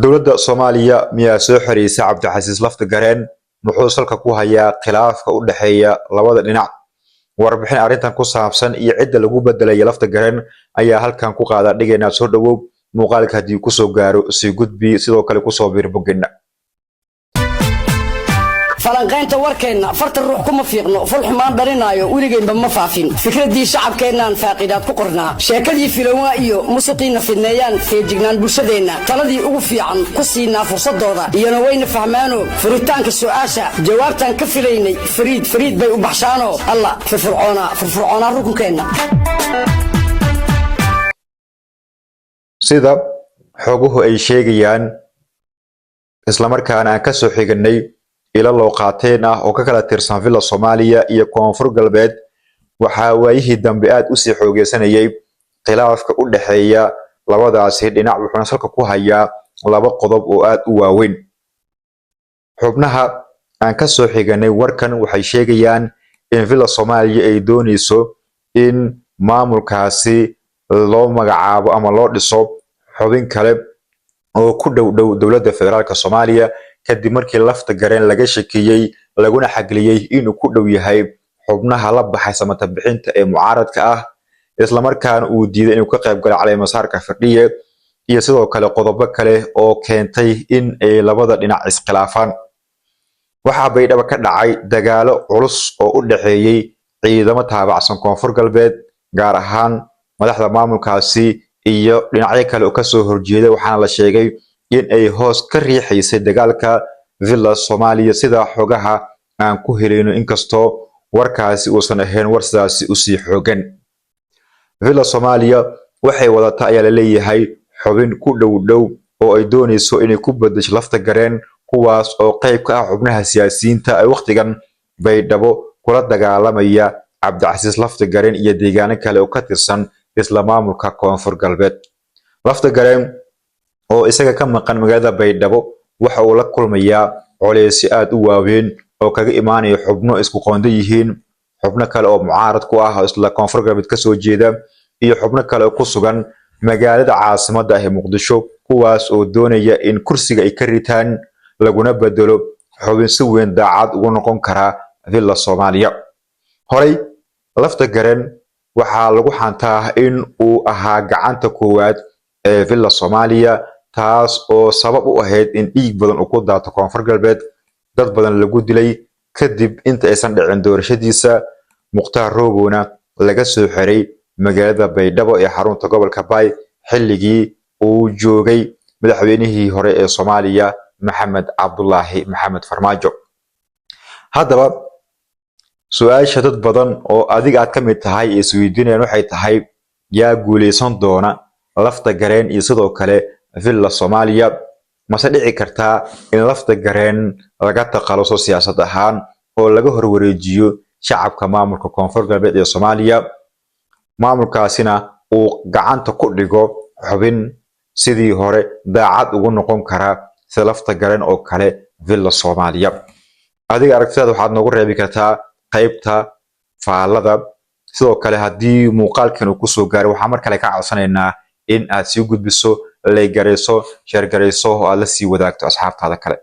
dowladda Soomaaliya miyaa soo xiriisay Cabdixasiis Laftagareen muxuu salka ku hayaa khilaafka u dhaxeeya labada dhinac warbixin arrintan ku saabsan iyo cidda lagu bedelay Laftagareen ayaa halkan ku qaada dhigeena soo dhawow muuqaalka hadii ku soo gaaro si gudbi sidoo kale ku soo biir bogina falanqaynta warkeena farta ruux kuma fiiqno fal xumaan dharinaayo wiligeynba ma faafin fikradii shacabkeenan faaqidaad ku qornaa sheekadii filawa iyo musiqiina fidneeyaan feejignaan bulshadeena taladii ugu fiican ku siinaa fursadooda iyana wayna fahmaano furitaanka su'aasha jawaabtan ka filaynay fariid bay u baxshaano alla firfircoona rukunkeena sida xoguhu ay sheegayaan isla markaana aan ka soo xiganay ila loo qaateen oo ka kala tirsan Villa Soomaaliya iyo Koonfur Galbeed waxa waayihii dambe aad u sii xoogeysanayay khilaafka u dhaxeeya labadaasi dhinac wuxuuna salka ku hayaa laba qodob oo aad u waaweyn xubnaha aan ka soo xiganay warkan waxay sheegayaan in Villa Soomaaliya ay doonayso in maamulkaasi loo magacaabo ama loo dhiso xubin kale oo ku dhow dowladda federaalka Soomaaliya kadib markii Laftagareen laga shakiyay laguna xagliyay inuu ku dhow yahay xubnaha la baxay samata bixinta ee mucaaradka ah isla markaana uu diiday inuu ka qayb galo caleemasaarka fadhiye iyo sidoo kale qodobo kale oo keentay in ay labada dhinac iskhilaafaan waxa baydhabo ka dhacay dagaalo culus oo u dhaxeeyay ciidamo taabacsan Koonfur Galbeed gaar ahaan madaxda maamulkaasi iyo dhinacyo kale oo ka soo horjeeday waxaana la sheegay in ay hoos ka riixaysay dagaalka Villa Soomaaliya sida xogaha aan ku heleyno inkastoo warkaasi uusan ahayn war sidaasi u sii xoogan Villa Soomaaliya waxay wadataa ayaa la leeyahay xubin ku dhow oo ay doonayso inay ku bedesho Laftagareen kuwaas oo qayb ka ah xubnaha siyaasiyiinta ay waqtigan baydhabo kula dagaalamaya Cabdixasiis Laftagareen iyo deegaano kale oo ka tirsan isla maamulka Koonfur Galbeed Laftagareen oo isaga ka maqan magaalada baydhabo waxa uu la kulmayaa culays aad u waaweyn oo kaga imaanaya xubno isku qoonda yihiin xubno kale oo mucaarad ku ah isla Koonfur Galbeed ka soo jeeda iyo xubno kale oo ku sugan magaalada caasimadda ah ee Muqdisho kuwaas oo doonaya in kursiga ay ka ritaan laguna bedelo xubin si weyn daacad ugu noqon kara Villa Soomaaliya horay Laftagareen waxa lagu xantaa in uu ahaa gacanta koowaad ee Villa Soomaaliya taas oo sabab u ahayd in dhiig badan uu ku daato Koonfur Galbeed dad badan lagu dilay kadib inta aysan dhicin doorashadiisa Muqtaar Roobona laga soo xiray magaalada Baydhabo ee xarunta gobolka Bay xilligii uu joogay madaxweynihii hore ee Soomaaliya Maxamed Cabdullaahi Maxamed Farmaajo haddaba su'aasha dad badan oo adiga aad ka mid tahay ee isweydiinayaan waxay tahay yaa guuleysan doona Laftagareen iyo sidoo kale Villa Soomaaliya mase dhici kartaa in Laftagareen laga taqaluso siyaasad ahaan oo laga horwareejiyo shacabka maamulka Koonfur Galbeed ee Soomaaliya maamulkaasina uu gacanta ku dhigo xubin sidii hore daacad ugu noqon kara sida Laftagareen oo kale Villa Soomaaliya adiga aragtidaada waxaad noogu reebi kartaa qaybta faalada sidoo kale hadii muuqaalkan uu ku soo gaaro waxa mar kale ka codsanaynaa in aad sii gudbiso like gareyso share gareyso oo aad la sii wadaagto asxaabtaada kale